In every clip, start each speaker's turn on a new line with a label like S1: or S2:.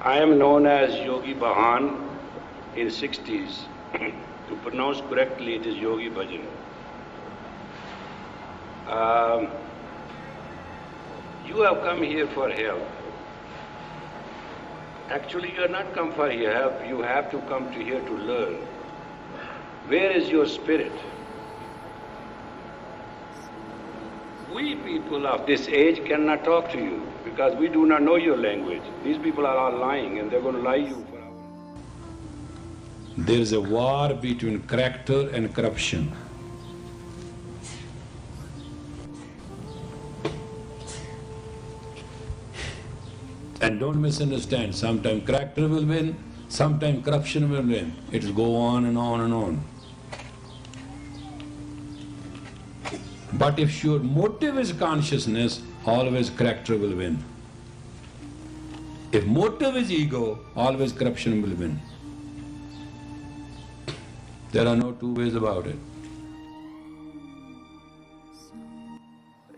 S1: I am known as Yogi Bahan in 60s. To pronounce correctly, it is Yogi Bhajan. You have come here for help. Actually, you have not come for help. You have to come to here to learn. Where is your spirit? We people of this age cannot talk to you because we do not know your language. These people are all lying and they're going to lie you forever. There is a war between character and corruption. And don't misunderstand, sometimes character will win, sometimes corruption will win. It will go on and on and on. But if your motive is consciousness, always character will win. If motive is ego, always corruption will win. There are no two ways about it.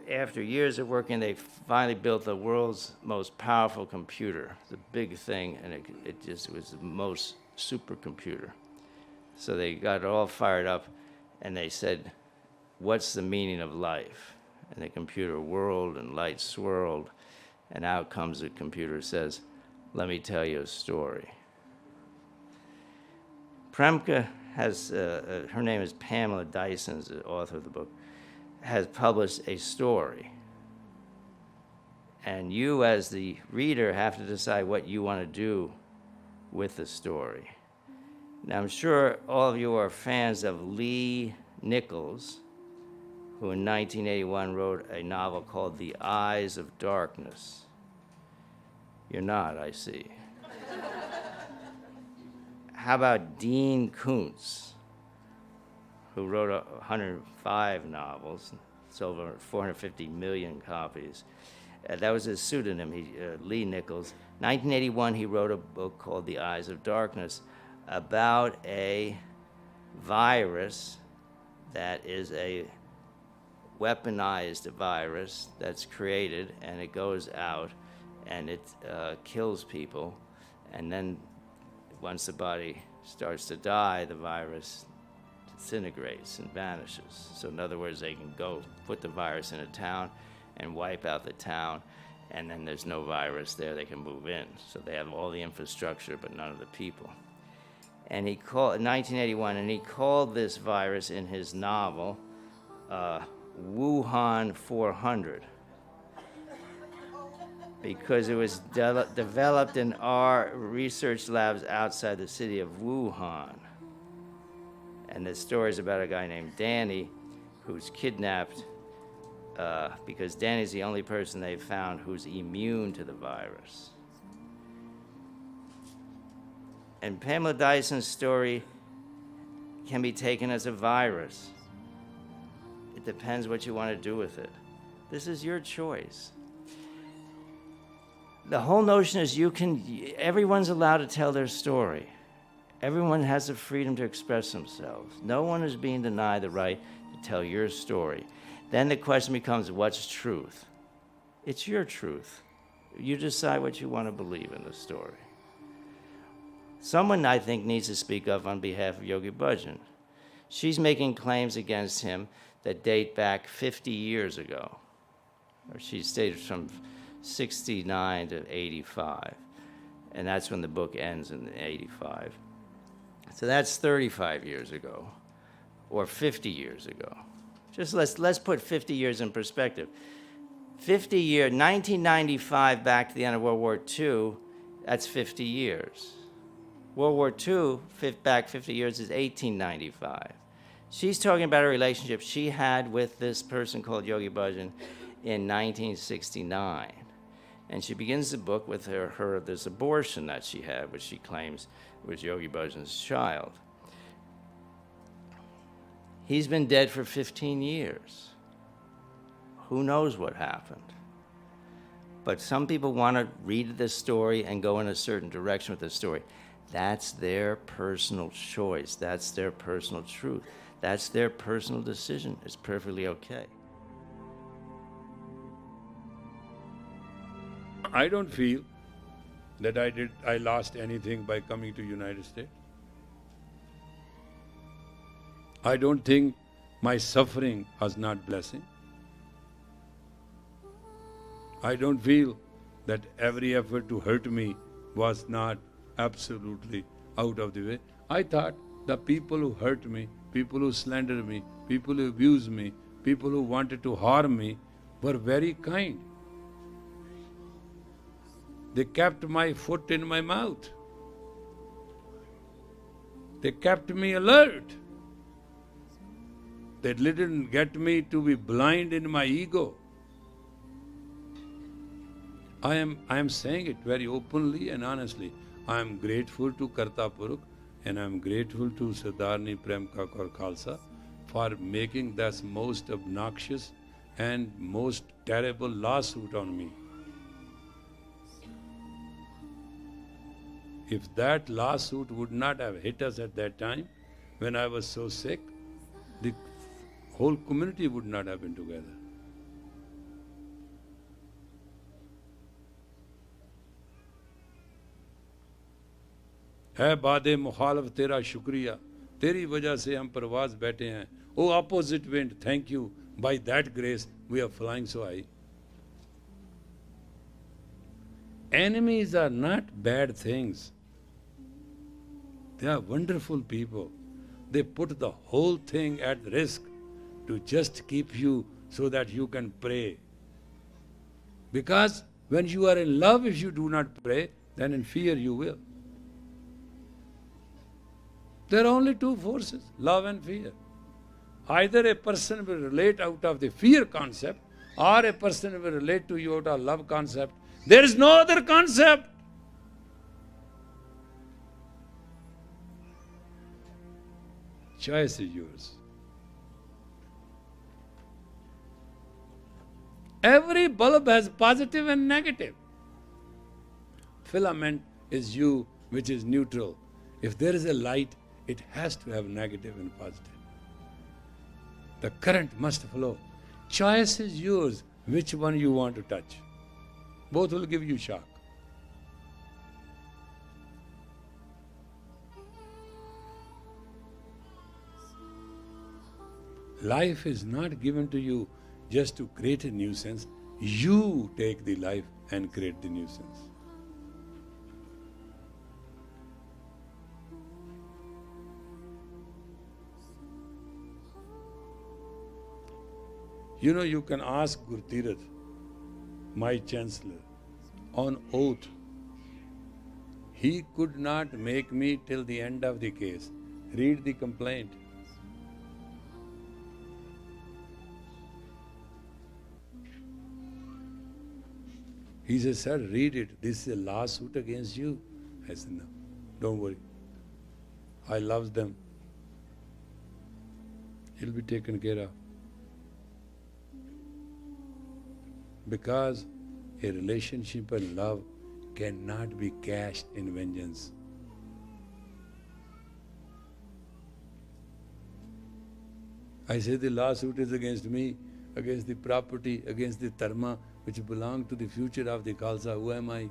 S2: After years of working, they finally built the world's most powerful computer. It's a big thing, and it just was the most supercomputer. So they got it all fired up, and they said, what's the meaning of life? And the computer whirled and light swirled, and out comes the computer, says, let me tell you a story. Premka has, her name is Pamela Dyson, is the author of the book, has published a story. And you as the reader have to decide what you want to do with the story. Now I'm sure all of you are fans of Lee Nichols, who in 1981 wrote a novel called The Eyes of Darkness. You're not, I see. How about Dean Koontz, who wrote 105 novels, sold over 450 million copies. That was his pseudonym, Lee Nichols. 1981, he wrote a book called The Eyes of Darkness about a virus that is a weaponized virus that's created, and it goes out and it kills people, and then once the body starts to die, the virus disintegrates and vanishes. So in other words, they can go put the virus in a town and wipe out the town, and then there's no virus there, they can move in. So they have all the infrastructure, but none of the people. And he called, in 1981, and he called this virus in his novel, Wuhan 400, because it was developed in our research labs outside the city of Wuhan. And the story is about a guy named Danny who's kidnapped because Danny's the only person they've found who's immune to the virus. And Pamela Dyson's story can be taken as a virus. It depends what you want to do with it. This is your choice. The whole notion is everyone's allowed to tell their story. Everyone has the freedom to express themselves. No one is being denied the right to tell your story. Then the question becomes, what's truth? It's your truth. You decide what you want to believe in the story. Someone, I think, needs to speak up on behalf of Yogi Bhajan. She's making claims against him that date back 50 years ago. Or she stated from 69 to 85. And that's when the book ends in 85. So that's 35 years ago, or 50 years ago. Just let's put 50 years in perspective. 1995 back to the end of World War II, that's 50 years. World War II, back 50 years, is 1895. She's talking about a relationship she had with this person called Yogi Bhajan in 1969. And she begins the book with this abortion that she had, which she claims was Yogi Bhajan's child. He's been dead for 15 years. Who knows what happened? But some people want to read this story and go in a certain direction with the story. That's their personal choice. That's their personal truth. That's their personal decision. It's perfectly okay.
S1: I don't feel that I lost anything by coming to United States. I don't think my suffering was not blessing. I don't feel that every effort to hurt me was not absolutely out of the way. I thought the people who hurt me, people who slandered me, people who abused me, people who wanted to harm me were very kind. They kept my foot in my mouth. They kept me alert. They didn't get me to be blind in my ego. I am saying it very openly and honestly. I am grateful to Karta Purukh and I am grateful to Sardarni Premka Kaur Khalsa for making this most obnoxious and most terrible lawsuit on me. If that lawsuit would not have hit us at that time, when I was so sick, the whole community would not have been together. है बादे मुखालफ तेरा शुक्रिया, तेरी वजह से हम परवाज बैठे हैं. Oh opposite wind, thank you. By that grace, we are flying so high. Enemies are not bad things. They are wonderful people. They put the whole thing at risk to just keep you so that you can pray. Because when you are in love, if you do not pray, then in fear you will. There are only two forces, love and fear. Either a person will relate out of the fear concept, or a person will relate to you out of love concept. There is no other concept. Choice is yours. Every bulb has positive and negative. Filament is you, which is neutral. If there is a light, it has to have negative and positive. The current must flow. Choice is yours, which one you want to touch. Both will give you shock. Life is not given to you just to create a nuisance. You take the life and create the nuisance. You know, you can ask Gurtirath, my chancellor, on oath. He could not make me till the end of the case. Read the complaint. He said, sir, read it. This is a lawsuit against you. I said, no, don't worry. I love them. He'll be taken care of. Because a relationship and love cannot be cashed in vengeance. I say the lawsuit is against me, against the property, against the dharma which belong to the future of the Khalsa. Who am I?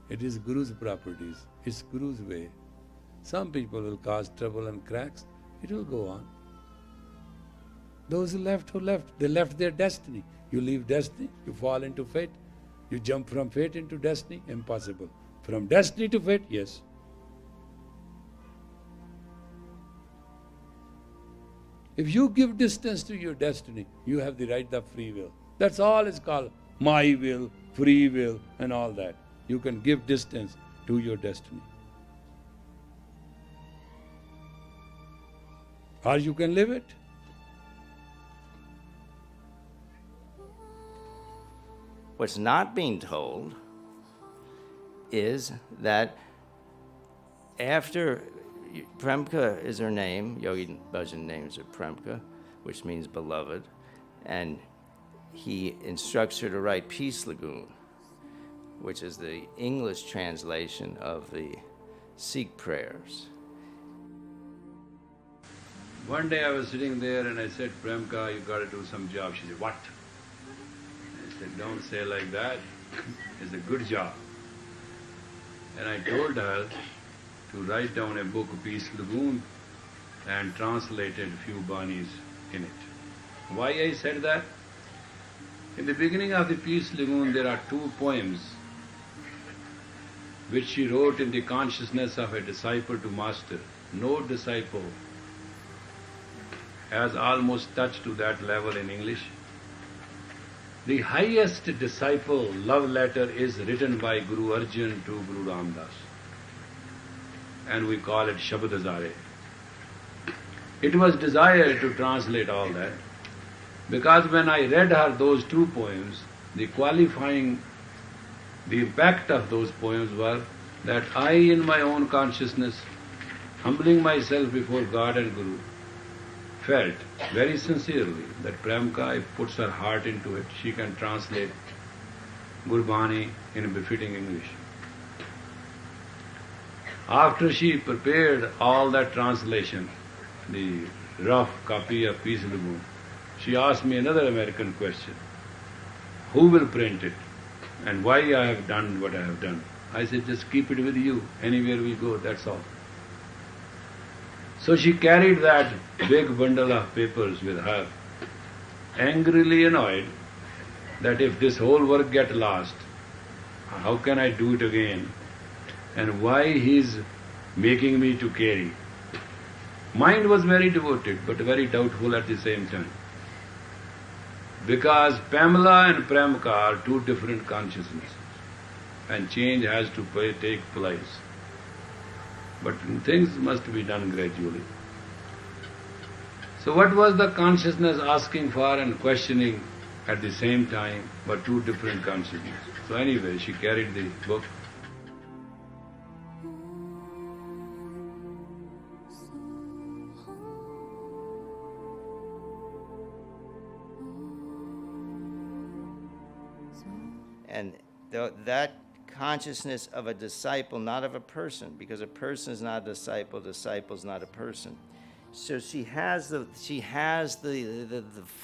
S1: It is Guru's properties. It's Guru's way. Some people will cause trouble and cracks. It will go on. Those who left, they left their destiny. You leave destiny, you fall into fate. You jump from fate into destiny, impossible. From destiny to fate, yes. If you give distance to your destiny, you have the right of free will. That's all is called my will, free will, and all that. You can give distance to your destiny. Or you can live it.
S2: What's not being told is that after Premka is her name, Yogi Bhajan names her Premka, which means beloved, and he instructs her to write Peace Lagoon, which is the English translation of the Sikh prayers.
S1: One day I was sitting there and I said, Premka, you got to do some job. She said, what? I said, don't say like that. It's a good job. And I told her to write down a book, Peace Lagoon, and translated few banis in it. Why I said that? In the beginning of the Peace Lagoon there are 2 poems which she wrote in the consciousness of a disciple to master. No disciple has almost touched to that level in English. The highest disciple love letter is written by Guru Arjan to Guru Ramdas, and we call it Shabad Hazare. It was desired to translate all that, because when I read her those 2 poems, the impact of those poems were that I, in my own consciousness, humbling myself before God and Guru, felt very sincerely that Premka, if puts her heart into it, she can translate Gurbani in befitting English. After she prepared all that translation, the rough copy of Peace Lagoon, she asked me another American question: who will print it and why I have done what I have done? I said, just keep it with you, anywhere we go, that's all. So she carried that big bundle of papers with her, angrily annoyed that if this whole work get lost, how can I do it again? And why he's making me to carry? Mind was very devoted, but very doubtful at the same time. Because Pamela and Premka are 2 different consciousnesses, and change has to take place. But things must be done gradually. So what was the consciousness asking for and questioning at the same time were 2 different consciousnesses. So anyway, she carried the book.
S2: And that consciousness of a disciple, not of a person, because a person is not a disciple is not a person. So she has the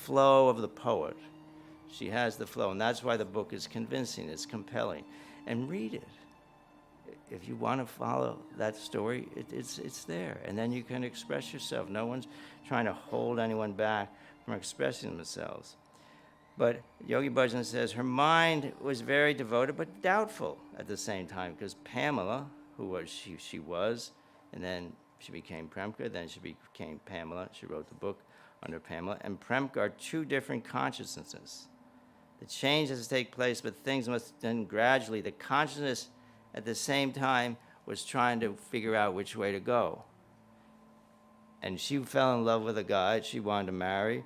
S2: flow of the poet. She has the flow, and that's why the book is convincing, it's compelling. And read it. If you want to follow that story, it's there. And then you can express yourself. No one's trying to hold anyone back from expressing themselves. But Yogi Bhajan says her mind was very devoted but doubtful at the same time, because Pamela, who was she was, and then she became Premka, then she became Pamela. She wrote the book under Pamela. And Premka are 2 different consciousnesses. The change has to take place, but things must then gradually. The consciousness at the same time was trying to figure out which way to go. And she fell in love with a guy she wanted to marry.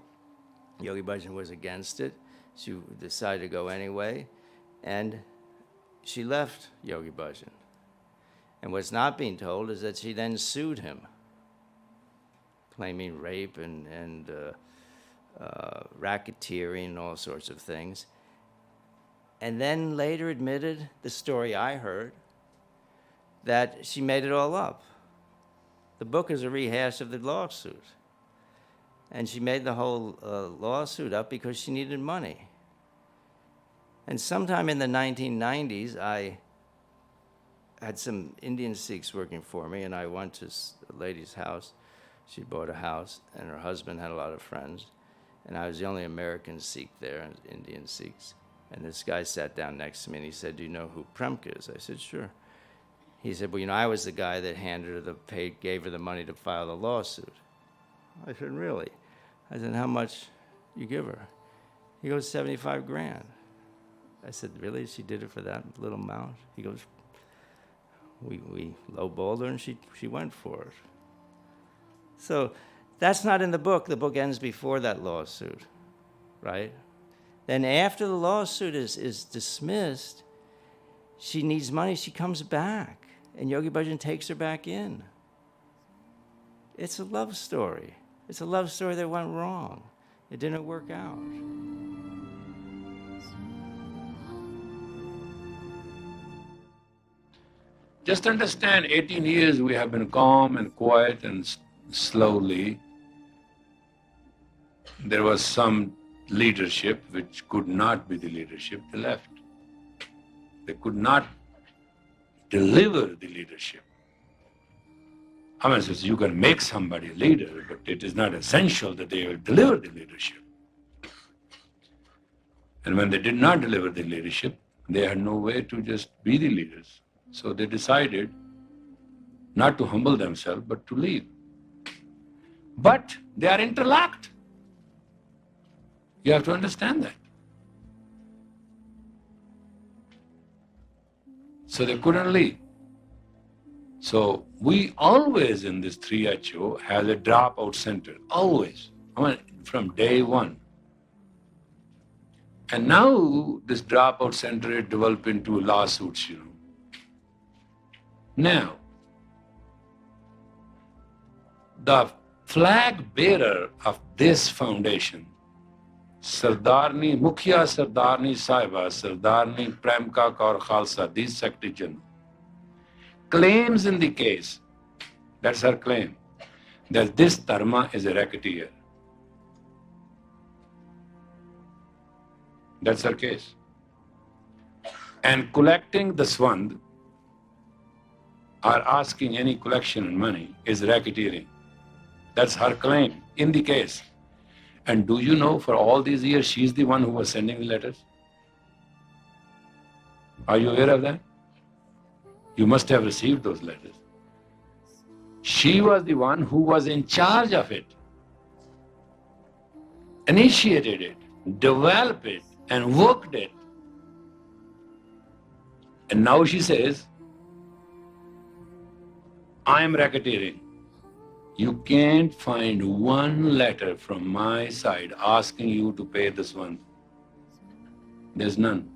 S2: Yogi Bhajan was against it. She decided to go anyway, and she left Yogi Bhajan. And what's not being told is that she then sued him, claiming rape and racketeering and all sorts of things. And then later admitted, the story I heard, that she made it all up. The book is a rehash of the lawsuit. And she made the whole lawsuit up because she needed money. And sometime in the 1990s, I had some Indian Sikhs working for me, and I went to a lady's house. She bought a house, and her husband had a lot of friends. And I was the only American Sikh there, Indian Sikhs. And this guy sat down next to me, and he said, "Do you know who Premka is?" I said, "Sure." He said, "Well, I was the guy that gave her the money to file the lawsuit." I said, "Really?" I said, "How much you give her?" He goes, 75 grand. I said, "Really? She did it for that little amount?" He goes, we lowballed her, and she went for it. So that's not in the book. The book ends before that lawsuit, right? Then after the lawsuit is dismissed, she needs money. She comes back, and Yogi Bhajan takes her back in. It's a love story. It's a love story that went wrong. It didn't work out.
S1: Just understand, 18 years we have been calm and quiet, and slowly there was some leadership which could not be the leadership, they left. They could not deliver the leadership. I mean, so you can make somebody a leader, but it is not essential that they will deliver the leadership. And when they did not deliver the leadership, they had no way to just be the leaders. So they decided not to humble themselves, but to leave. But they are interlocked. You have to understand that. So they couldn't leave. So we always in this 3HO has a dropout center, always, I mean, from day one. And now this dropout center is developed into lawsuits, Now, the flag bearer of this foundation, Sardarni, Mukhya Sardarni Sahiba, Sardarni Premka Kaur Khalsa, this Secretary General, claims in the case, that's her claim, that this dharma is a racketeer. That's her case. And collecting the swand or asking any collection in money is racketeering. That's her claim in the case. And do you know, for all these years, she's the one who was sending the letters? Are you aware of that? You must have received those letters. She was the one who was in charge of it, initiated it, developed it, and worked it. And now she says, I am racketeering. You can't find one letter from my side asking you to pay this one. There's none.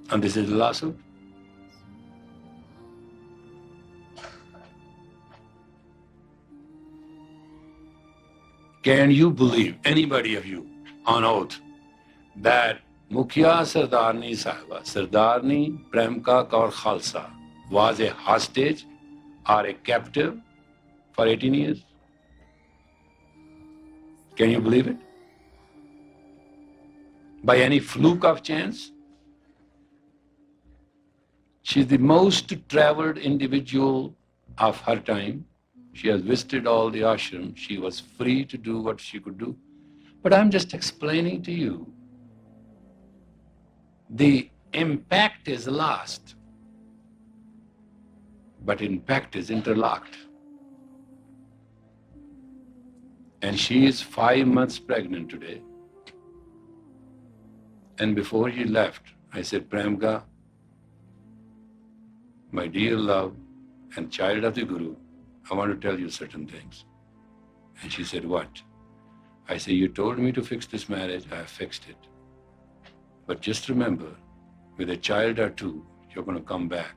S1: And this is a lawsuit. Can you believe, anybody of you, on oath, that Mukhya Sardarni Sahiba, Sardarni Premka Kaur Khalsa, was a hostage or a captive for 18 years? Can you believe it? By any fluke of chance? She's the most traveled individual of her time. She has visited all the ashrams. She was free to do what she could do. But I'm just explaining to you, the impact is lost, but impact is interlocked. And she is 5 months pregnant today. And before she left, I said, Premka, my dear love and child of the Guru, I want to tell you certain things. And she said, what? I said, you told me to fix this marriage, I have fixed it. But just remember, with a child or two, you're going to come back.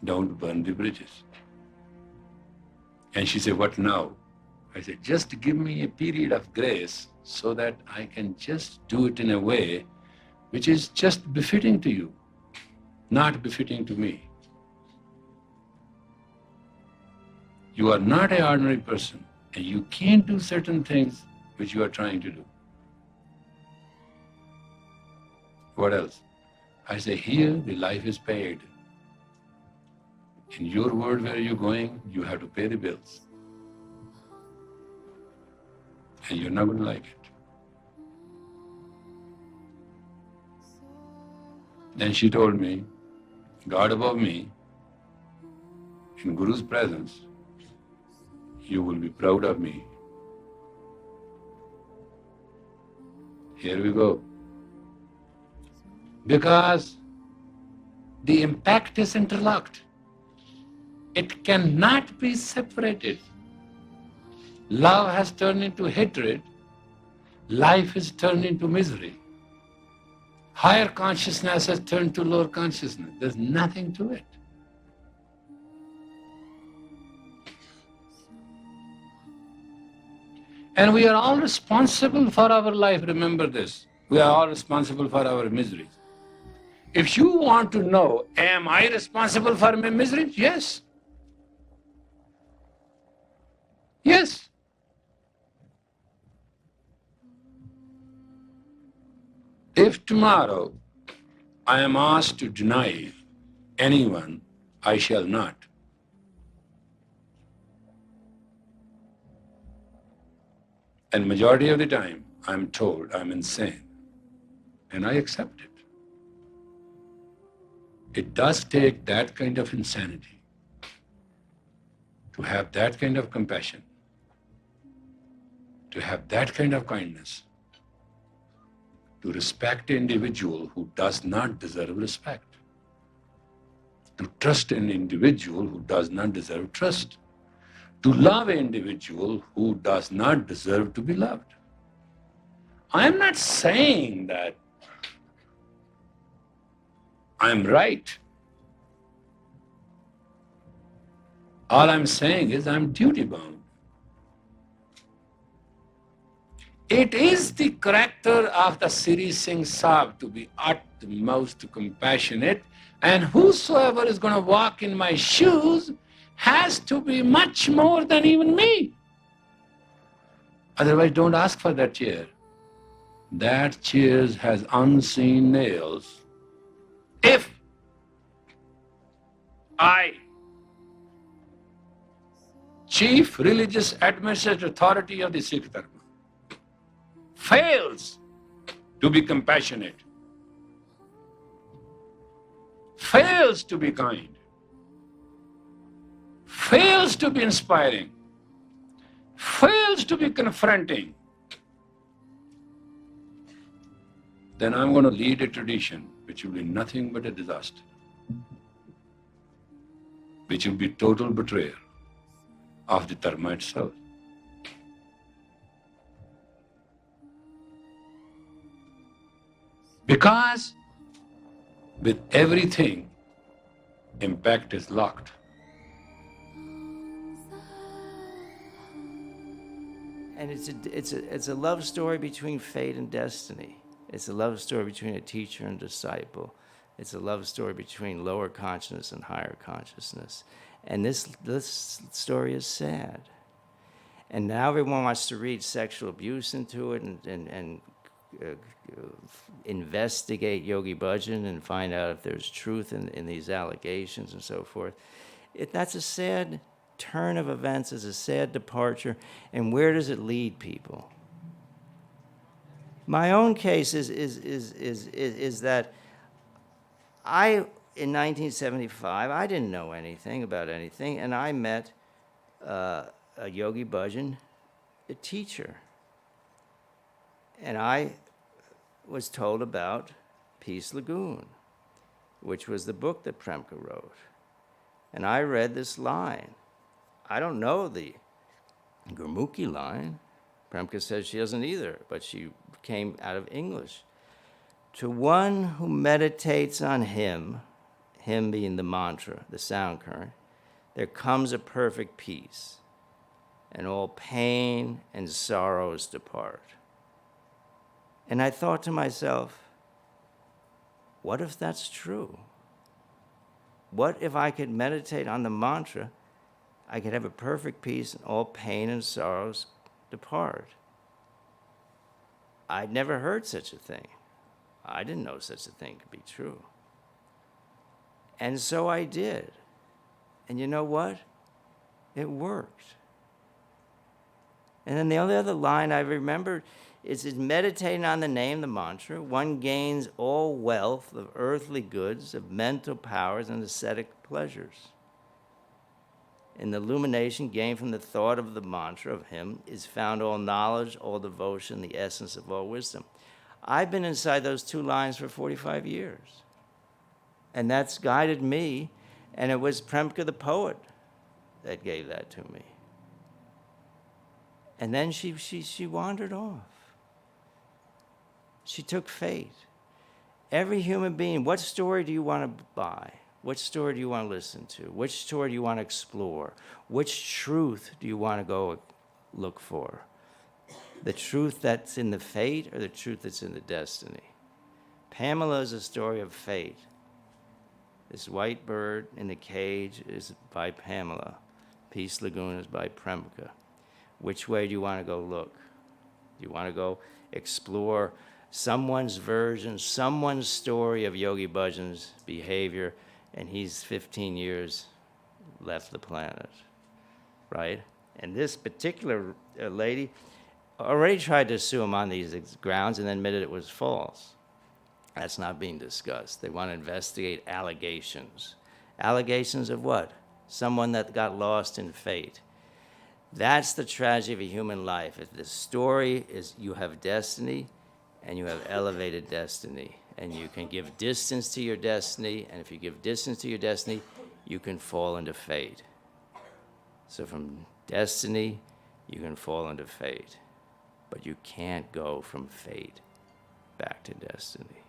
S1: Don't burn the bridges. And she said, what now? I said, just give me a period of grace so that I can just do it in a way which is just befitting to you, not befitting to me. You are not an ordinary person, and you can't do certain things which you are trying to do. What else? I say, here the life is paid. In your world where you're going, you have to pay the bills. And you're not going to like it. Then she told me, God above me, in Guru's presence, you will be proud of me. Here we go. Because the impact is interlocked. It cannot be separated. Love has turned into hatred. Life is turned into misery. Higher consciousness has turned to lower consciousness. There's nothing to it. And we are all responsible for our life, remember this. We are all responsible for our miseries. If you want to know, am I responsible for my miseries? Yes. Yes. If tomorrow I am asked to deny anyone, I shall not. And majority of the time, I'm told I'm insane. And I accept it. It does take that kind of insanity to have that kind of compassion, to have that kind of kindness, to respect an individual who does not deserve respect, to trust an individual who does not deserve trust, to love an individual who does not deserve to be loved. I am not saying that I'm right. All I'm saying is I'm duty bound. It is the character of the Siri Singh Sahib to be utmost compassionate, and whosoever is going to walk in my shoes has to be much more than even me. Otherwise, don't ask for that chair. That chair has unseen nails. If I, Chief Religious Administrative Authority of the Sikh Dharma, fails to be compassionate, fails to be kind, fails to be inspiring, fails to be confronting, then I'm going to lead a tradition which will be nothing but a disaster, which will be total betrayal of the Dharma itself. Because with everything, impact is locked.
S2: And it's a love story between fate and destiny. It's a love story between a teacher and disciple. It's a love story between lower consciousness and higher consciousness. And this story is sad. And now everyone wants to read sexual abuse into it and investigate Yogi Bhajan and find out if there's truth in these allegations and so forth. That's a sad turn of events, it's a sad departure. And where does it lead people? My own case is that in 1975, I didn't know anything about anything, and I met a Yogi Bhajan, a teacher. And I was told about Peace Lagoon, which was the book that Premka wrote. And I read this line. I don't know the Gurmukhi line. Premka says she doesn't either, but she came out of English. To one who meditates on him being the mantra, the sound current, there comes a perfect peace, and all pain and sorrows depart. And I thought to myself, what if that's true? What if I could meditate on the mantra, I could have a perfect peace and all pain and sorrows depart? I'd never heard such a thing. I didn't know such a thing could be true. And so I did. And you know what? It worked. And then the only other line I remembered is meditating on the name, the mantra, one gains all wealth of earthly goods, of mental powers, and ascetic pleasures. In the illumination gained from the thought of the mantra of him is found all knowledge, all devotion, the essence of all wisdom. I've been inside those two lines for 45 years. And that's guided me. And it was Premka the poet that gave that to me. And then she wandered off. She took fate. Every human being, what story do you want to buy? What story do you want to listen to? Which story do you want to explore? Which truth do you want to go look for? The truth that's in the fate or the truth that's in the destiny? Pamela is a story of fate. This white bird in the cage is by Pamela. Peace Lagoon is by Premka. Which way do you want to go look? Do you want to go explore someone's version, someone's story of Yogi Bhajan's behavior, and he's 15 years left the planet, right? And this particular lady already tried to sue him on these grounds and then admitted it was false. That's not being discussed. They want to investigate allegations. Allegations of what? Someone that got lost in fate. That's the tragedy of a human life. If the story is you have destiny and you have elevated destiny, and you can give distance to your destiny, and if you give distance to your destiny, you can fall into fate. So from destiny, you can fall into fate, but you can't go from fate back to destiny.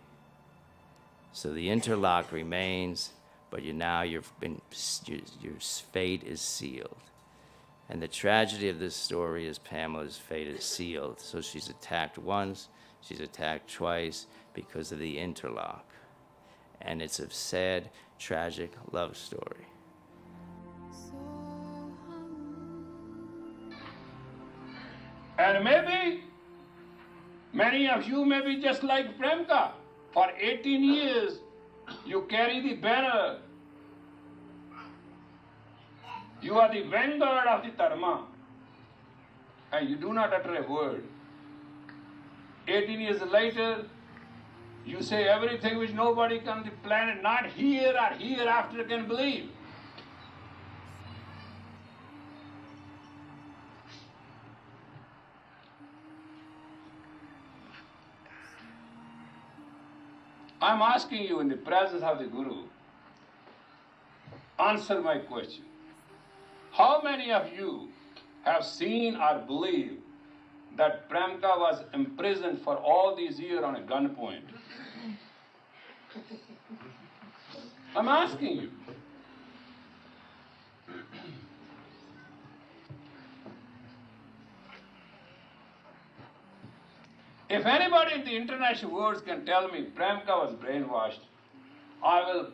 S2: So the interlock remains, but your fate is sealed. And the tragedy of this story is Pamela's fate is sealed. So she's attacked once, she's attacked twice because of the interlock. And it's a sad, tragic love story.
S3: And maybe many of you may be just like Premka. For 18 years, you carry the banner. You are the vanguard of the Dharma, and you do not utter a word. 18 years later, you say everything which nobody on the planet, not here or hereafter, can believe. I'm asking you in the presence of the Guru, answer my question. How many of you have seen or believe that Premka was imprisoned for all these years on a gunpoint? I'm asking you. If anybody in the international world can tell me Premka was brainwashed, I will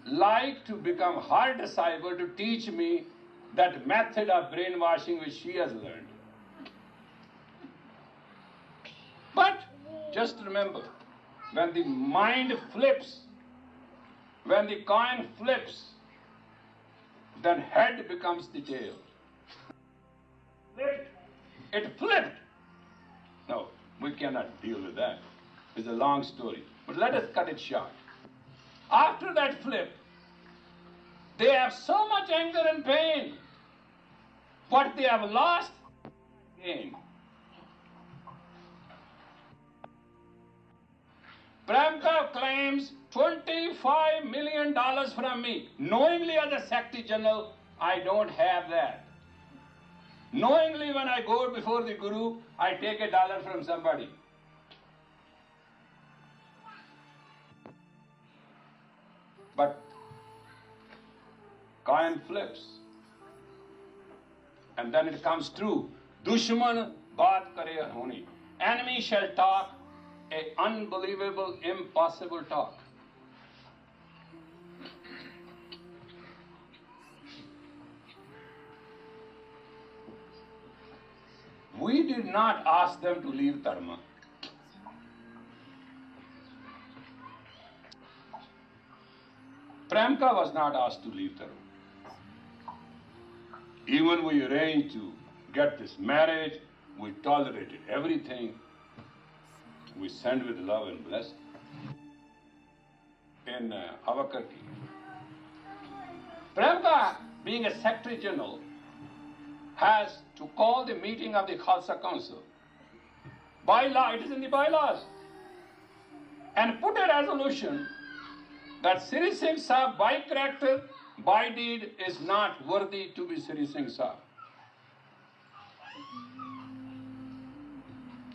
S3: like to become her disciple to teach me that method of brainwashing which she has learned. But just remember, when the mind flips, when the coin flips, then head becomes the tail. It flipped. No, we cannot deal with that. It's a long story. But let us cut it short. After that flip, they have so much anger and pain. What they have lost, gain. Premka claims $25 million from me. Knowingly as a Secretary General, I don't have that. Knowingly when I go before the Guru, I take $1 from somebody. But coin flips. And then it comes true. Dushman baat kare honi. Enemy shall talk a unbelievable, impossible talk. We did not ask them to leave Dharma. Premka was not asked to leave Dharma. Even we arranged to get this marriage, we tolerated everything. We sent with love and blessing. In Avakarki. Premka, being a Secretary General, has to call the meeting of the Khalsa Council. By law, it is in the bylaws. And put a resolution that Sri Singh Sahib, by character, by deed, is not worthy to be Sri Singh Sahib.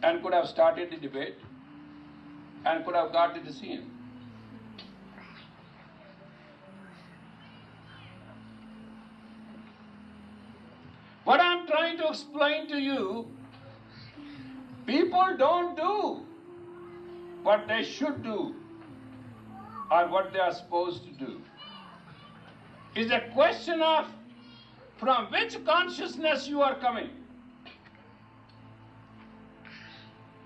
S3: And could have started the debate and could have got the decision. What I'm trying to explain to you, people don't do what they should do or what they are supposed to do. It's a question of from which consciousness you are coming.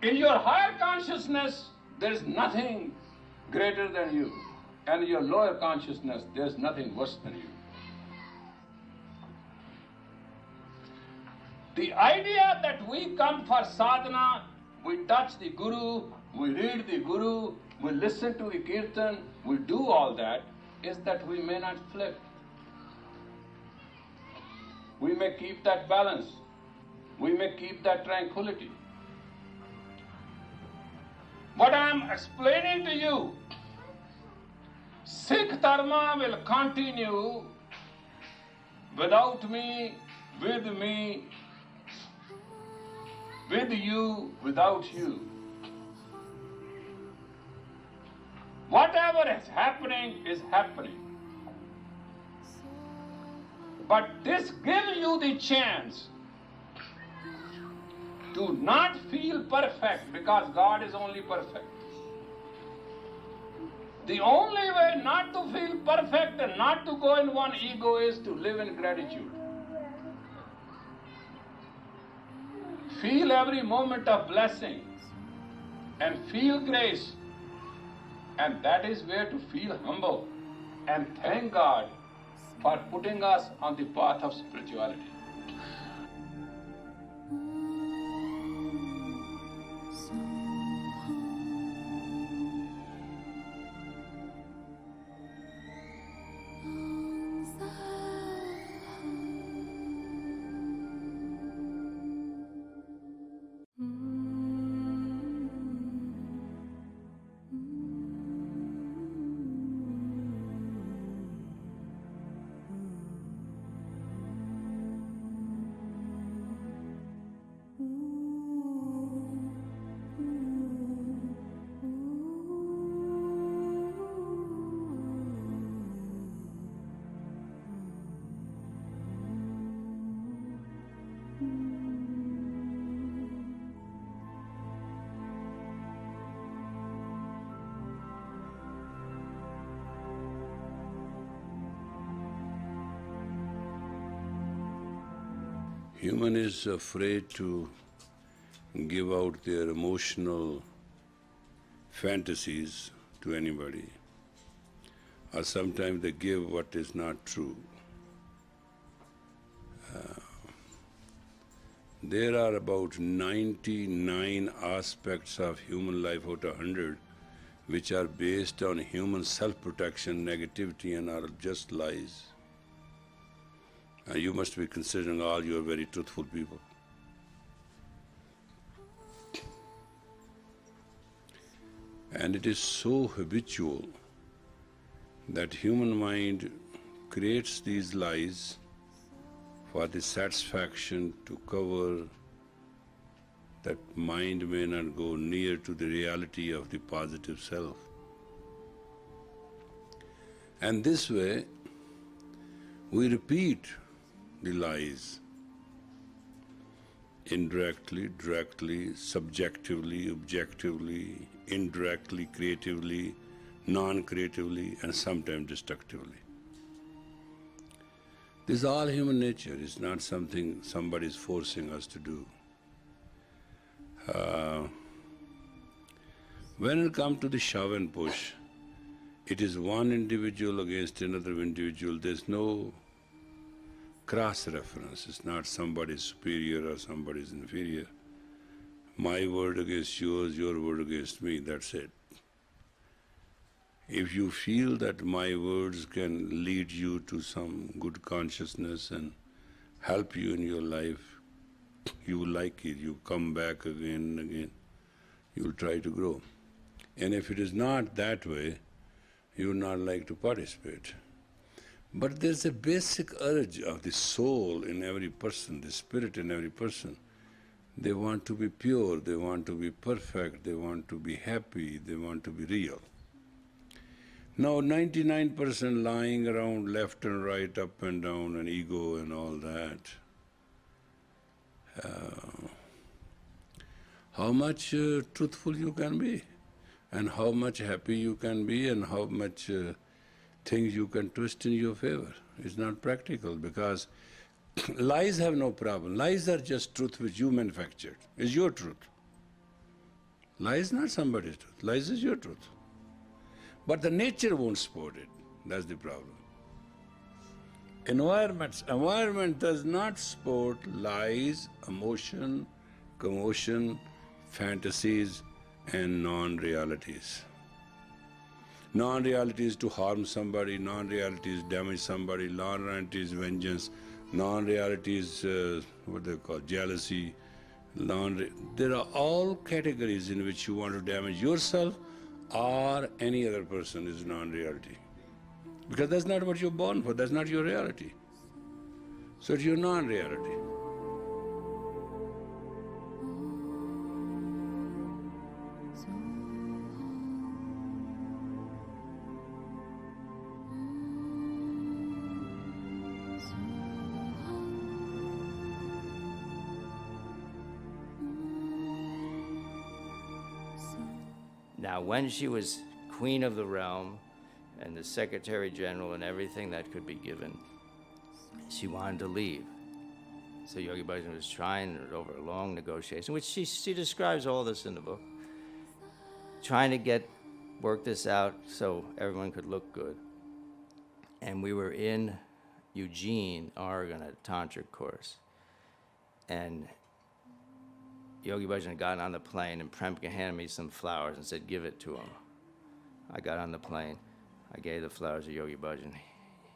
S3: In your higher consciousness, there is nothing greater than you. And in your lower consciousness, there is nothing worse than you. The idea that we come for sadhana, we touch the Guru, we read the Guru, we listen to the kirtan, we do all that, is that we may not flip. We may keep that balance. We may keep that tranquility. What I am explaining to you, Sikh Dharma will continue without me, with me, with you, without you. Whatever is happening is happening. But this gives you the chance to not feel perfect, because God is only perfect. The only way not to feel perfect and not to go in one ego is to live in gratitude. Feel every moment of blessing and feel grace. And that is where to feel humble and thank God for putting us on the path of spirituality.
S1: Human is afraid to give out their emotional fantasies to anybody, or sometimes they give what is not true. There are about 99 aspects of human life out of 100 which are based on human self-protection, negativity, and are just lies. And you must be considering all you are very truthful people. And it is so habitual that human mind creates these lies for the satisfaction to cover that mind may not go near to the reality of the positive self. And this way, we repeat the lies indirectly, directly, subjectively, objectively, indirectly, creatively, non-creatively, and sometimes destructively. This is all human nature. It's not something somebody is forcing us to do. When it comes to the shove and push, it is one individual against another individual. There's no cross-reference. It's not somebody superior or somebody is inferior. My word against yours, your word against me, that's it. If you feel that my words can lead you to some good consciousness and help you in your life, you will like it, you come back again and again, you will try to grow. And if it is not that way, you will not like to participate. But there's a basic urge of the soul in every person, the spirit in every person. They want to be pure, they want to be perfect, they want to be happy, they want to be real. Now 99% lying around left and right, up and down, and ego and all that. How much truthful you can be, and how much happy you can be, and how much things you can twist in your favor. It's not practical, because lies have no problem. Lies are just truth which you manufactured. It's your truth. Lie is not somebody's truth. Lies is your truth. But the nature won't support it. That's the problem. Environment does not support lies, emotion, commotion, fantasies, and non-realities. Non-reality is to harm somebody, non-reality is damage somebody, non-reality is vengeance, non-reality is what they call jealousy. There are all categories in which you want to damage yourself or any other person is non-reality. Because that's not what you're born for, that's not your reality. So it's your non-reality.
S2: Now, when she was queen of the realm and the secretary general and everything that could be given, she wanted to leave. So Yogi Bhajan was trying over a long negotiation, which she describes all this in the book, trying to work this out so everyone could look good. And we were in Eugene, Oregon, at a tantric course. And Yogi Bhajan had gotten on the plane, and Premka handed me some flowers and said, give it to him. I got on the plane. I gave the flowers to Yogi Bhajan.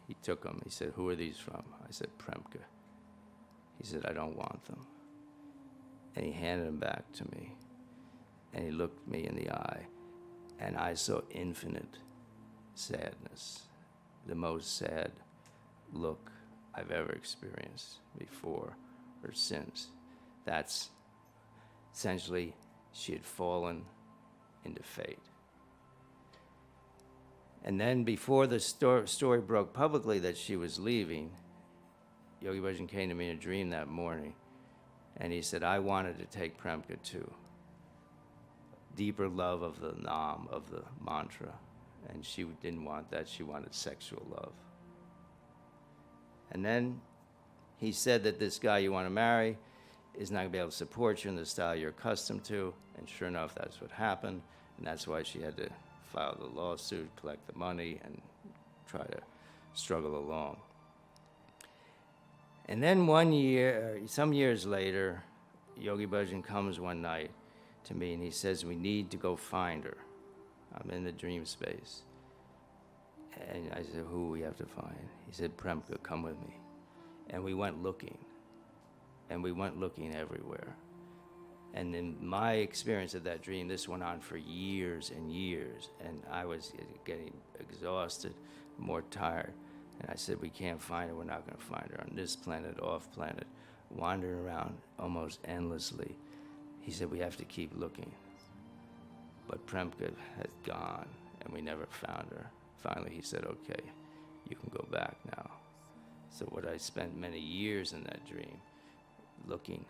S2: He took them. He said, who are these from? I said, Premka. He said, I don't want them. And he handed them back to me. And he looked me in the eye, and I saw infinite sadness, the most sad look I've ever experienced before or since. That's essentially, she had fallen into fate. And then before the story broke publicly that she was leaving, Yogi Bhajan came to me in a dream that morning, and he said, I wanted to take Premka to deeper love of the Nam, of the mantra, and she didn't want that. She wanted sexual love. And then he said that this guy you want to marry is not going to be able to support you in the style you're accustomed to, and sure enough, that's what happened, and that's why she had to file the lawsuit, collect the money, and try to struggle along. And then one year, some years later, Yogi Bhajan comes one night to me, and he says, we need to go find her. I'm in the dream space. And I said, who we have to find? He said, Premka, come with me. And we went looking. And we went looking everywhere. And in my experience of that dream, this went on for years and years, and I was getting exhausted, more tired. And I said, we can't find her, we're not gonna find her on this planet, off planet, wandering around almost endlessly. He said, we have to keep looking. But Premka had gone, and we never found her. Finally, he said, okay, you can go back now. So what I spent many years in that dream, looking,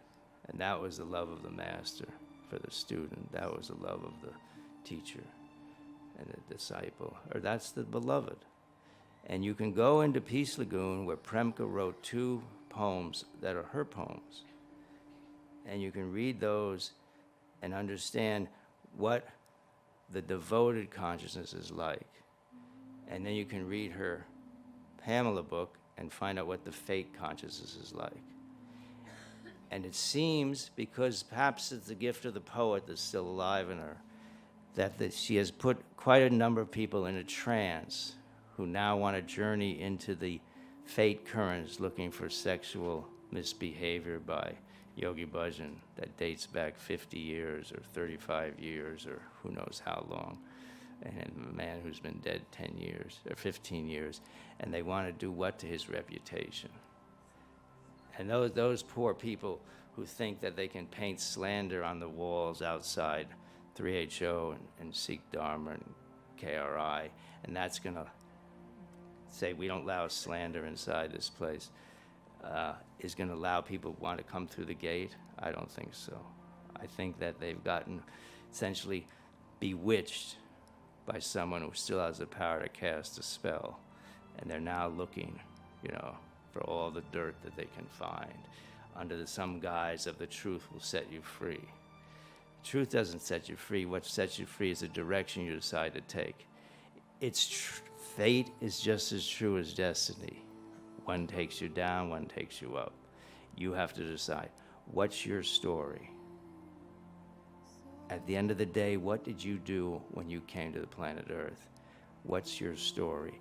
S2: and that was the love of the master for the student. That was the love of the teacher and the disciple, or that's the beloved. And you can go into Peace Lagoon, where Premka wrote 2 poems that are her poems, and you can read those and understand what the devoted consciousness is like. And then you can read her Pamela book and find out what the fake consciousness is like. And it seems, because perhaps it's the gift of the poet that's still alive in her, that she has put quite a number of people in a trance who now want to journey into the fate currents looking for sexual misbehavior by Yogi Bhajan that dates back 50 years or 35 years or who knows how long. And a man who's been dead 10 years or 15 years, and they want to do what to his reputation? And those poor people who think that they can paint slander on the walls outside 3HO and Sikh Dharma and KRI, and that's going to say we don't allow slander inside this place, is going to allow people who want to come through the gate? I don't think so. I think that they've gotten essentially bewitched by someone who still has the power to cast a spell, and they're now looking, for all the dirt that they can find under some guise of the truth will set you free. Truth doesn't set you free. What sets you free is the direction you decide to take. Fate is just as true as destiny. One takes you down, one takes you up. You have to decide, what's your story? At the end of the day, what did you do when you came to the planet Earth? What's your story?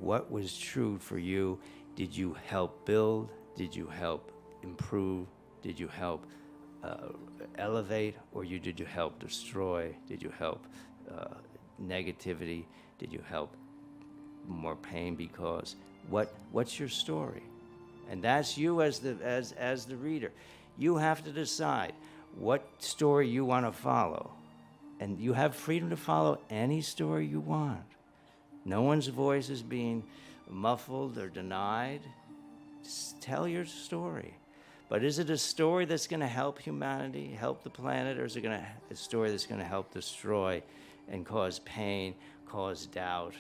S2: What was true for you? Did you help build? Did you help improve? Did you help elevate? Or did you help destroy? Did you help negativity? Did you help more pain? Because what's your story? And that's you as the reader. You have to decide what story you want to follow. And you have freedom to follow any story you want. No one's voice is being muffled or denied. Just tell your story. But is it a story that's going to help humanity, help the planet, or is it a story that's going to help destroy and cause pain, cause doubt?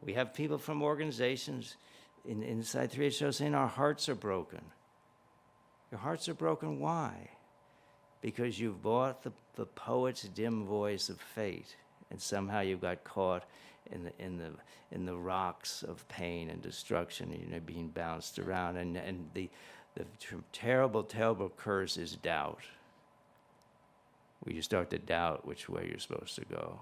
S2: We have people from organizations inside 3HO saying our hearts are broken. Your hearts are broken, why? Because you've bought the poet's dim voice of fate, and somehow you got caught in the rocks of pain and destruction, and you're being bounced around. And the terrible, terrible curse is doubt. Where you start to doubt which way you're supposed to go.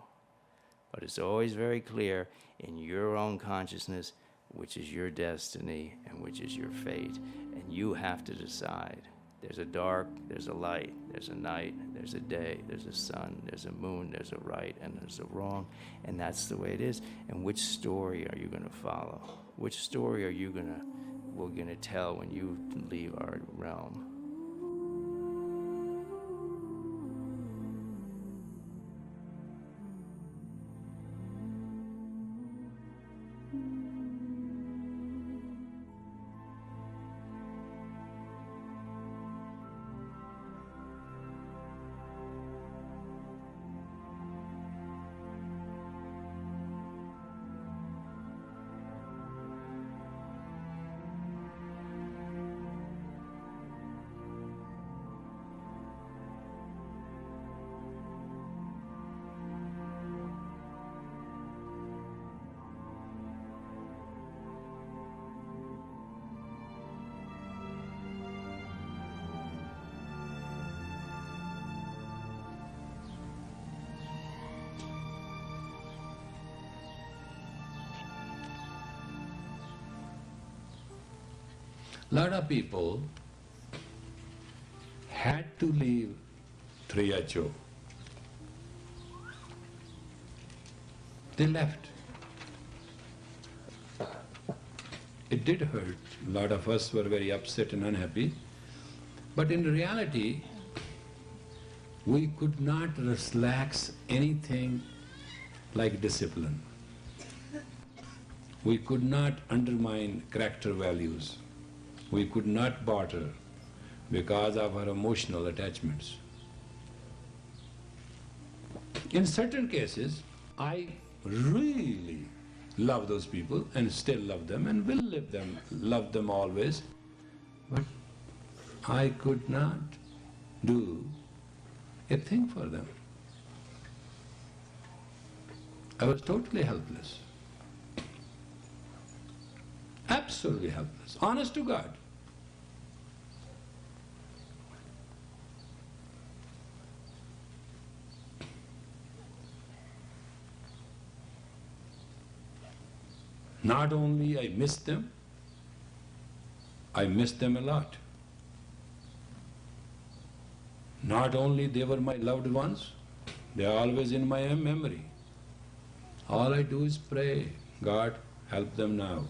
S2: But it's always very clear in your own consciousness which is your destiny and which is your fate. And you have to decide. There's a dark, there's a light, there's a night, there's a day, there's a sun, there's a moon, there's a right, and there's a wrong. And that's the way it is. And which story are you going to follow? Which story are we're going to tell when you leave our realm?
S1: A lot of people had to leave 3HO. They left. It did hurt. A lot of us were very upset and unhappy. But in reality, we could not relax anything like discipline. We could not undermine character values. We could not barter because of our emotional attachments. In certain cases, I really love those people and still love them and will love them always, but I could not do a thing for them. I was totally helpless. Absolutely helpless, honest to God. Not only I missed them a lot. Not only they were my loved ones, they are always in my memory. All I do is pray, God, help them now.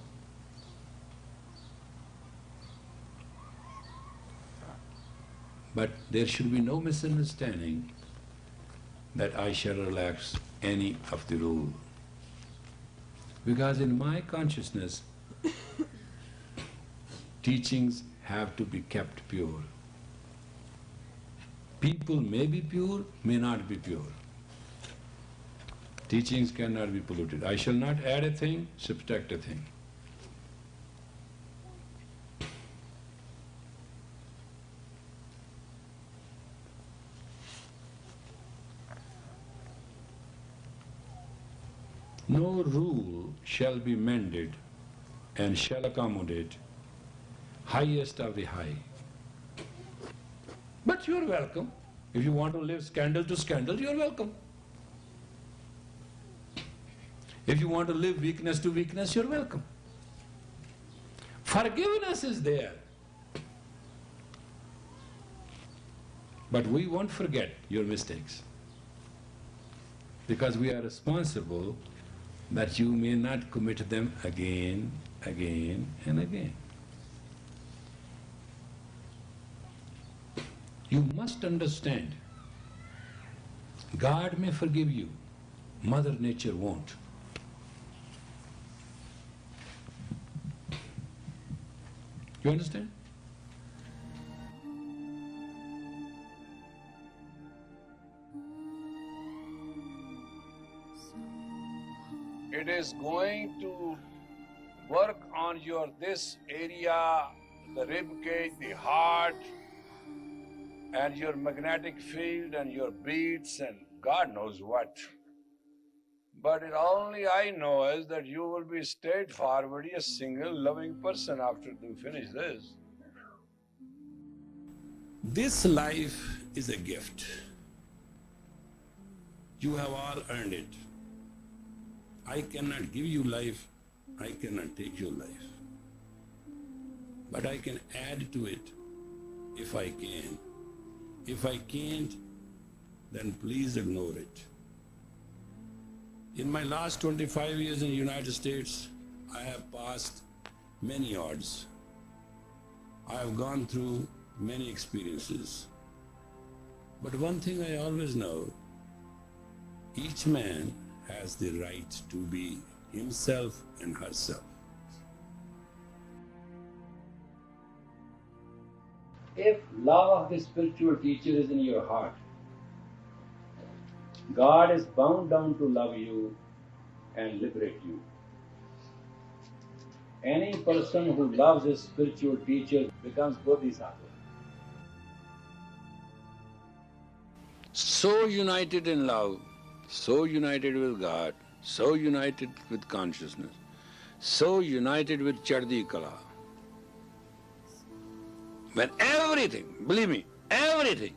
S1: But there should be no misunderstanding that I shall relax any of the rule. Because in my consciousness, teachings have to be kept pure. People may be pure, may not be pure. Teachings cannot be polluted. I shall not add a thing, subtract a thing. No rule shall be mended and shall accommodate highest of the high. But you are welcome. If you want to live scandal to scandal, you are welcome. If you want to live weakness to weakness, you are welcome. Forgiveness is there. But we won't forget your mistakes, because we are responsible that you may not commit them again, again, and again. You must understand, God may forgive you, Mother Nature won't. You understand?
S3: It is going to work on your this area, the rib cage, the heart, and your magnetic field and your beats and God knows what. But it only I know is that you will be straightforward, a single loving person after you finish this.
S1: This life is a gift. You have all earned it. I cannot give you life, I cannot take your life. But I can add to it if I can. If I can't, then please ignore it. In my last 25 years in the United States, I have passed many odds. I have gone through many experiences. But one thing I always know, each man has the right to be himself and herself. If love of the spiritual teacher is in your heart, God is bound down to love you and liberate you. Any person who loves his spiritual teacher becomes bodhisattva. So united in love, so united with God, so united with consciousness, so united with Chardhi Kala. When everything, believe me, everything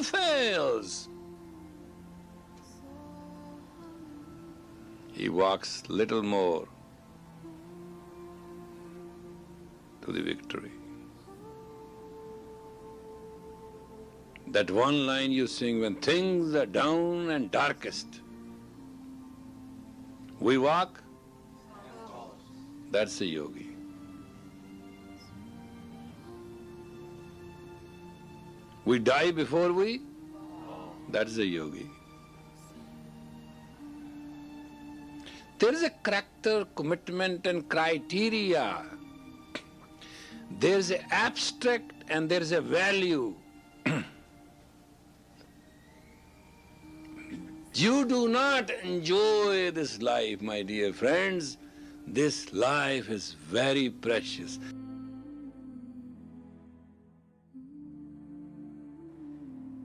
S1: fails, he walks little more to the victory. That one line you sing, when things are down and darkest, we walk, that's a yogi. We die before we, that's a yogi. There is a character, commitment and criteria. There is an abstract and there is a value. You do not enjoy this life, my dear friends. This life is very precious.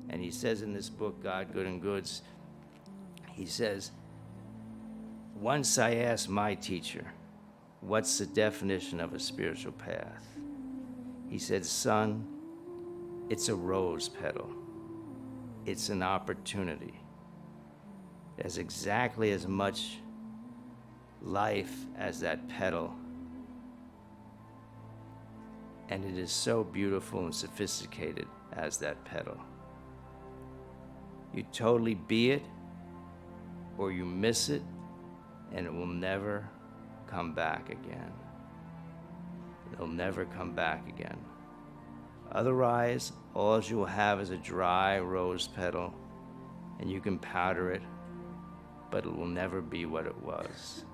S2: And he says in this book, God, Good and Goods, he says, once I asked my teacher, what's the definition of a spiritual path? He said, son, it's a rose petal. It's an opportunity. It has exactly as much life as that petal. And it is so beautiful and sophisticated as that petal. You totally be it, or you miss it, and it will never come back again. It'll never come back again. Otherwise, all you will have is a dry rose petal, and you can powder it, but it will never be what it was.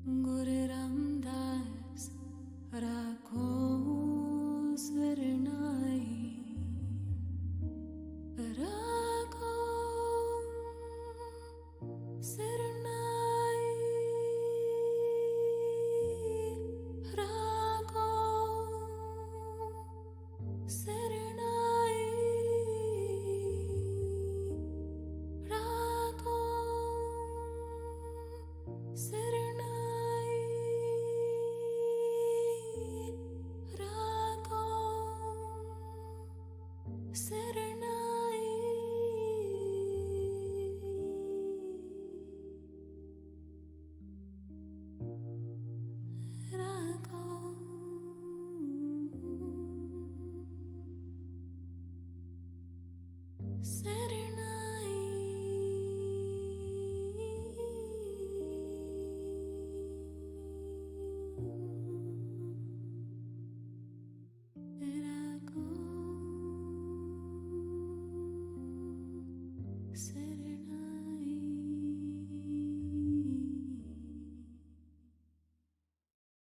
S4: Guru Ramdas Rakho Saranai Rakho Saranai Rakho Saranai Rakho Saranai Rakho Saranai Rakho Saranai